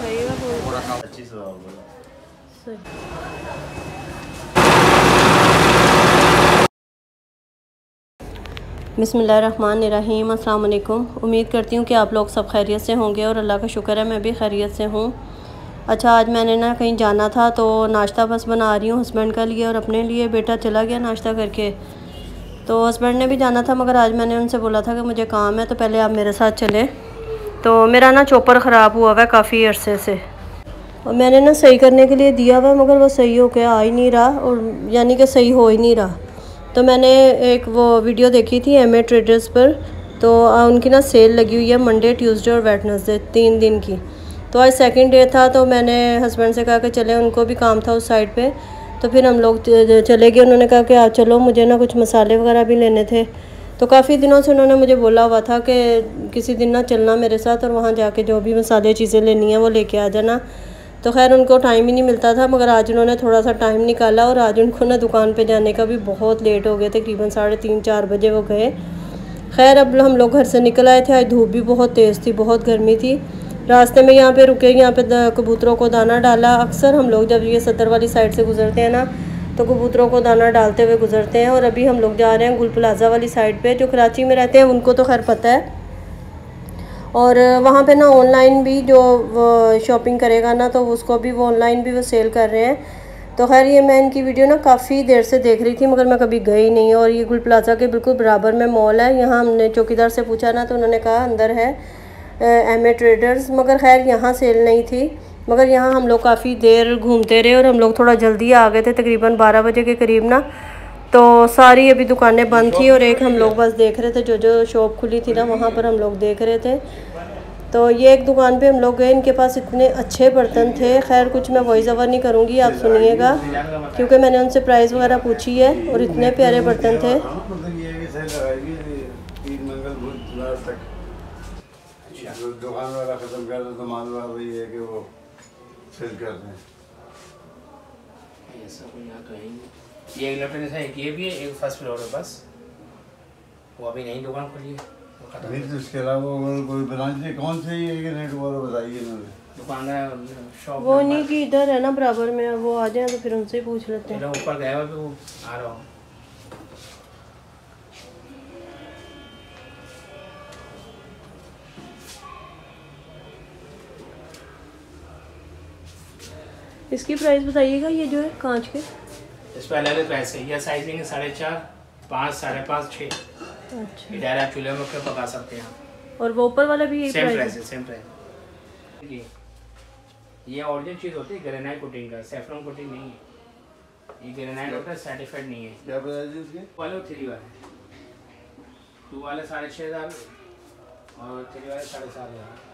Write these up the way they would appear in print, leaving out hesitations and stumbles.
दिखाइएगा पूरा काम 25,000 सही। बिस्मिल्लाहिर्रहमानिर्रहीम। अस्सलाम वालेकुम। उम्मीद करती हूँ कि आप लोग सब खैरियत से होंगे और अल्लाह का शुक्र है मैं भी खैरियत से हूँ। अच्छा, आज मैंने ना कहीं जाना था तो नाश्ता बस बना रही हूँ हस्बैंड का लिए और अपने लिए। बेटा चला गया नाश्ता करके, तो हस्बैंड ने भी जाना था मगर आज मैंने उनसे बोला था कि मुझे काम है तो पहले आप मेरे साथ चलें। तो मेरा ना चॉपर ख़राब हुआ हुआ है काफ़ी अरसे से और मैंने ना सही करने के लिए दिया हुआ मगर वो सही हो के आ ही नहीं रहा, और यानी कि सही हो ही नहीं रहा। तो मैंने एक वो वीडियो देखी थी एमए ट्रेडर्स पर, तो उनकी ना सेल लगी हुई है मंडे ट्यूसडे और वेडनेसडे 3 दिन की। तो आज सेकंड डे था तो मैंने हस्बैंड से कहा कि चले, उनको भी काम था उस साइड पे, तो फिर हम लोग चले गए। उन्होंने कहा कि आप चलो, मुझे ना कुछ मसाले वगैरह भी लेने थे। तो काफ़ी दिनों से उन्होंने मुझे बोला हुआ था कि किसी दिन ना चलना मेरे साथ और वहाँ जाके जो भी मसाले चीज़ें लेनी है वो लेके आ जाना। तो खैर उनको टाइम ही नहीं मिलता था, मगर आज उन्होंने थोड़ा सा टाइम निकाला और आज उनको ना दुकान पे जाने का भी बहुत लेट हो गया, तकरीबन 3:30-4 बजे वो गए। खैर अब हम लोग घर से निकल आए थे। आज धूप भी बहुत तेज़ थी, बहुत गर्मी थी। रास्ते में यहाँ पे रुके, यहाँ पे कबूतरों को दाना डाला। अक्सर हम लोग जब ये सदर वाली साइड से गुजरते हैं ना तो कबूतरों को दाना डालते हुए गुजरते हैं। और अभी हम लोग जा रहे हैं गुल प्लाजा वाली साइड पे। जो कराची में रहते हैं उनको तो खैर पता है, और वहाँ पे ना ऑनलाइन भी जो शॉपिंग करेगा ना तो उसको भी वो ऑनलाइन भी वो सेल कर रहे हैं। तो खैर ये मैं इनकी वीडियो ना काफ़ी देर से देख रही थी मगर मैं कभी गई नहीं। और ये गुल प्लाजा के बिल्कुल बराबर में मॉल है। यहाँ हमने चौकीदार से पूछा ना तो उन्होंने कहा अंदर है एमए ट्रेडर्स, मगर खैर यहाँ सेल नहीं थी। मगर यहाँ हम लोग काफ़ी देर घूमते रहे और हम लोग थोड़ा जल्दी आ गए थे, तकरीबन 12 बजे के करीब ना। तो सारी अभी दुकानें बंद थी और एक हम लोग बस देख रहे थे, जो शॉप खुली थी ना वहाँ पर हम लोग देख रहे थे। तो ये एक दुकान पे हम लोग गए, इनके पास इतने अच्छे बर्तन थे। खैर कुछ मैं वॉइस ओवर नहीं करूँगी, आप सुनिएगा, क्योंकि मैंने उनसे प्राइस वगैरह पूछी है और इतने प्यारे बर्तन थे। दुकान वाला खत्म कर दो तो माल वाला वही है कि वो सेल करते हैं। ऐसा कोई यहाँ तो है ही नहीं। ये इलेक्ट्रॉनिक है, एक ये भी है, एक फर्स्ट फ्लोर है बस, वो अभी नई दुकान खुली है। नहीं तो इसके अलावा कोई ब्रांच है कौन से है कि नेट वाला बताइए इन्होंने। दुकान है शॉप वो नहीं कि इधर है ना बराबर में, वो आ जाए तो फिर उनसे ही पूछ लेते हैं। ऊपर गया हुआ वो आ रहा हूँ। इसकी प्राइस बताइएगा, ये जो है कांच के, इस पर अलग अलग प्राइस है। यह साइजिंग है 4.5, 5, 5.5, 6। अच्छा, इधर आप चूल्हे में क्या पका सकते हैं। और वो ऊपर वाला भी यही सेम प्राइस प्राइस है, सेम प्राइस। ये ओरिजिनल चीज़ होती है ग्रेनाइट कोटिंग का, सेफ्रॉन कोटिंग नहीं है। ये ग्रेनाइट होता है, सर्टिफाइड नहीं है। क्या प्राइस है इसके? वाले 3 वाले, 2 वाले 6,500 और 3 वाले 7,500।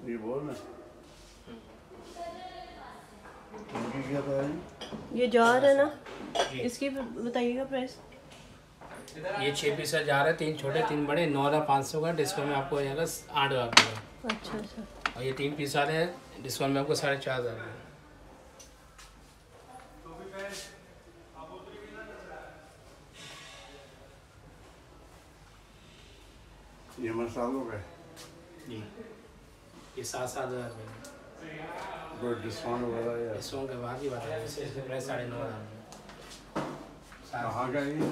ये बोल ना इनकी क्या प्राइस? ये जार है ना, इसकी बताइएगा प्राइस। ये 6 पीस जा रहा है, 3 छोटे 3 बड़े, 9,500 का। डिस्काउंट में आपको हो जाएगा 8,000 का। अच्छा अच्छा, और ये 3 पीस वाले हैं, डिस्काउंट में आपको 4,500 का। ये मसालों का जी, ये 7,000 का। कोई डिस्काउंट वगैरह या डिस्काउंट के बाद ही बताया, इसके प्राइस 9,500। कहाँ का ये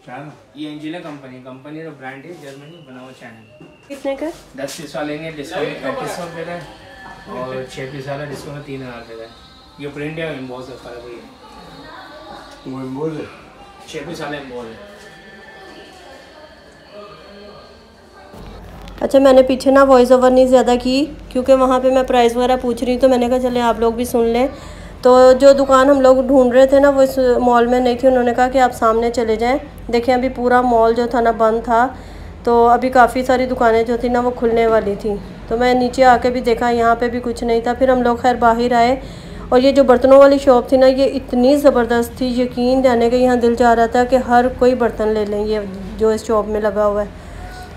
चैनल? ये एंजिला कंपनी का ब्रांड है, जर्मनी बना हुआ चैनल। कितने का? 10 पीस वाले लेंगे डिस्काउंट 3,500 रुपये का है, और 6 पीस वाला डिस्काउंट 3,000 रुपये का है। ये प्रिंट है, इम्बोस है, फर्क हुई है। वो इम्बोज है, 6 पीस वाला इम्बोस है। अच्छा, मैंने पीछे ना वॉइस ओवर नहीं ज़्यादा की क्योंकि वहाँ पे मैं प्राइस वगैरह पूछ रही, तो मैंने कहा चले आप लोग भी सुन लें। तो जो दुकान हम लोग ढूंढ रहे थे ना वो इस मॉल में नहीं थी। उन्होंने कहा कि आप सामने चले जाएं। देखें अभी पूरा मॉल जो था ना बंद था, तो अभी काफ़ी सारी दुकानें जो थी ना वो खुलने वाली थी। तो मैं नीचे आके भी देखा, यहाँ पे भी कुछ नहीं था। फिर हम लोग खैर बाहर आए और ये जो बर्तनों वाली शॉप थी ना ये इतनी ज़बरदस्त थी, यकीन जाने के यहाँ दिल चाह रहा था कि हर कोई बर्तन ले लें ये जो इस शॉप में लगा हुआ है।